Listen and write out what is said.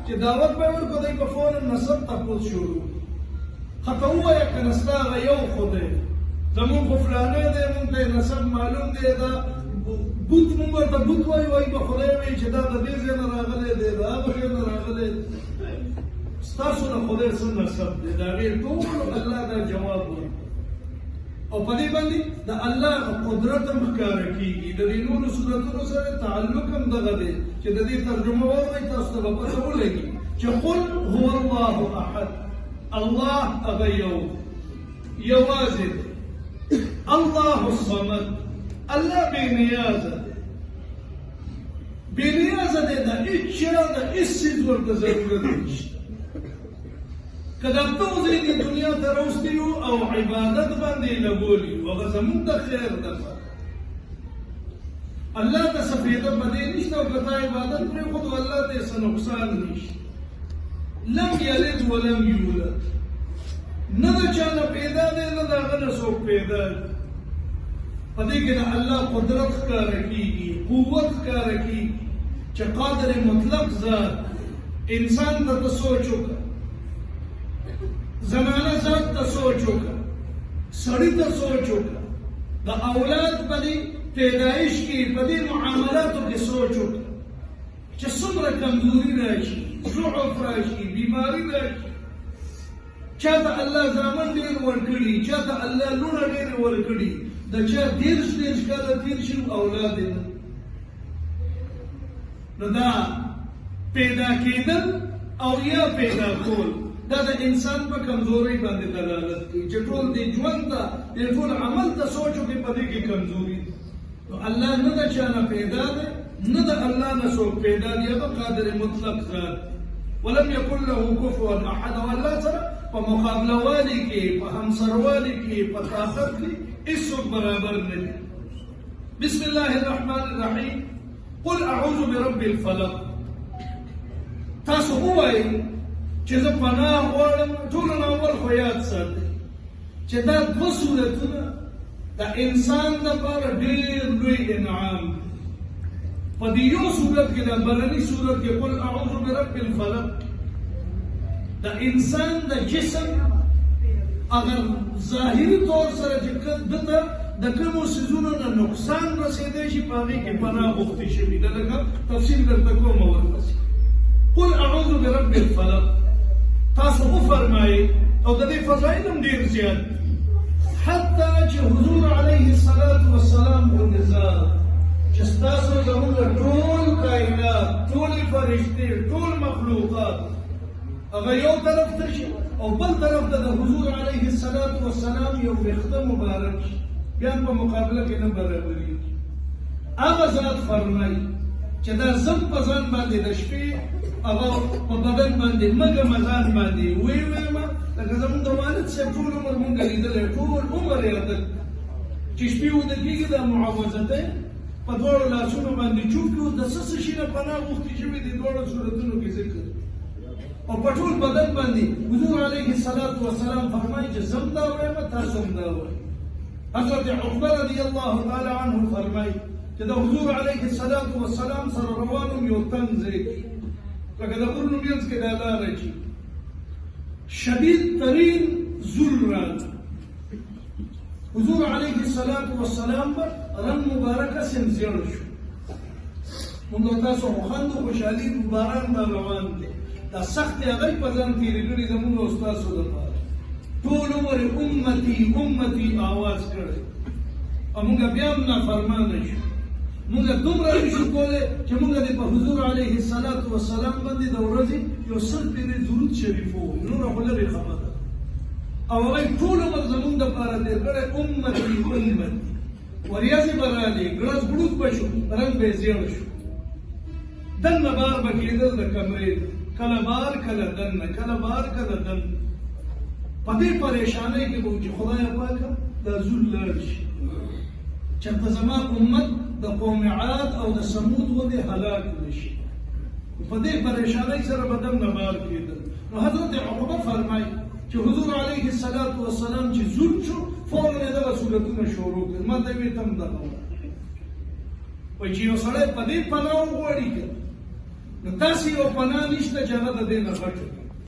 چې دعوت به ورکړو دی په فورا نسب تپوس شروع خطه ووایه که نه ستا هغه یو خو دی زمونږ خو فلانی دی مونږ ته نسب معلوم دی دا بوت مونږ ورته بوت وایو وایي به خدای وایي چې دا د دې ځای نه راغلی دی د هغه ځای نه راغلی دی ستاسو د خدای څه نسب دی د هغې ټولو الله دا جواب وایي او په دې باندې د الله قدرت هم ښکاره کېږي د دې نورو صورتونو سره تعلق هم دغه دی چې د دې ترجمه واورئ تاسو ته به پته ولګي چې قل هو الله احد الله هغه یوازې دی الله الصمد الله بې نیازه دی بې نیازه دی د هېڅ چا د هېڅ څیز ورته ضرورت نشته که دا ټول ځای دې دنیا ته راوستي یو او عبادت باندې یې لګولي یو هغه زمونږ د خیر دپاره الله ته څه فایده په دې نشته او که تا عبادت پرېښودو الله ته یې څه نقصان نشته لم یلد ولم یولد نه د چا نه پیدا دی نه د هغه نه څوک پیدا دی په دې کې د الله قدرت ښکاره کېږي قوت ښکاره کېږي چې قادر مطلق ذات انسان ته ته سوچ وکړه زنانه ذات ته سوچ وکړه سړي ته سوچ وکړه د اولاد په دې پیدایش کې په دې معاملاتو کې سوچ وکړه چې څومره کمزوري راشي ضعف راشي بیماري راشي چاته الله زامن ډېر ورکړي چاته الله لوڼه ډېرې ورکړي د چا 10 کاله تېر شي اولاد یې نو دا پیدا کېدل او یا پیدا کول دا د انسان په کمزورۍ باندې دلالت کوي چې ټول دې ژوند ته دې ټول عمل ته سوچ وکړي په دې کې کمزوري نو الله نه د چا نه پیدا دی نه د الله نه څوک پیدا دی هغه قادر مطلق ذات ولم یکن له کفوا احد او الله سره په مقابله والي کې په همسروالي کې په طاقت کې هیڅوک برابر نه دی بسم الله الرحمن الرحیم قل اعوذ برب الفلق تاسو ووایئ چې زه پناه غواړم ټولو نه اول خو یاد ساتئ چې دا دوه صورتونه د انسان لپاره ډېر لوی انعام دی په دې یو صورت کې د بلني صورت کې قل اعوذ برب الفلق د انسان د جسم اگر ظاهري طور سره چې دته د کومو څیزونو نه نقصان رسېدی شي په هغې کې پناه غوښتې شوي ده لکه تفصیل درته کوم ورپسې قل اعوذ برب الفلق تاسو وفرمایئ او د دې فضایل هم ډېر زیات حتی چې حضور علیه الصلاة والسلام ورنظار چې ستاسو زموږ ټول کائنات ټولې فرشتې ټول مخلوقات هغه یو طرف ته شي او بل طرف ته د حضور علیه الصلاة والسلام یو ویښته مبارک شي بیا په مقابله کې نه برابرېږي هغه ذات فرمایي چې دا زم په ځان باندې د شپې هغه په بدن باندې مګه مزان باندې ویما لکه زموږ د والد صاحب ټول عمر مونږ لیدلی ټول عمر یې عادت چې شپې وده کېږي دا معوذتین په دواړو لاسونو باندې چوپ کړو د څه شي نه پناه غوښتې شوي دي دواړو صورتونو کې ذکر او په ټول بدن باندې حضور علیه الصلاة والسلام فرمایي چې زم دا وایم تاسو هم دا وایئ حضرت عقبه رضی الله تعالی عنه فرمایي چې د حضور علیه الصلاة والسلام سره روان وم یو تنګ ځای کې لکه د غرونو منځ کې دا لاره چې شدید ترین ذل راغی حضور علیه الصلاة والسلام به رنګ مبارکه سم زیړ شو موږ تاسو خوښندو خوشحالي باران به روان دی دا سخت هغه په ځان تېرې کړي زموږ او ستاسو لپاره ټول عمر امتي امتي آواز کړی او موږ بیا هم نافرمانه شو موږ دومره نشو کولی چې موږ د په حضور علیه الصلاة والسلام باندې د ورځې یو سل پېرې درود شریف ووایو نوره خو لرې خبره او هغه ټول عمر زموږ دپاره تېر کړی امتي امتي وریځې به رالې ګړز ګړوز به شو رنګ به یې زیړ شو دننه بار به کېدل د کمرې کله بار کله دننه کله بار کله دننه په دې پریشانۍ کې به و چې خدایه پاکه دا زول لاړ شي چېرته زما امت د قوم عاد او د ثمود غوندې هلاک نه شي په دې پریشانۍ سره به دننه بار کېدل نو حضرت عقبه فرمایي چې حضور علیه الصلاة والسلام چې زول شو فوراً یې دغه صورتونه شروع کړل ما ته یې ویې ته هم دغه وایي چې یو سړی په دې پناه وغواړي که نو داسې یو پناه نشته چې هغه د دې نه غټ وي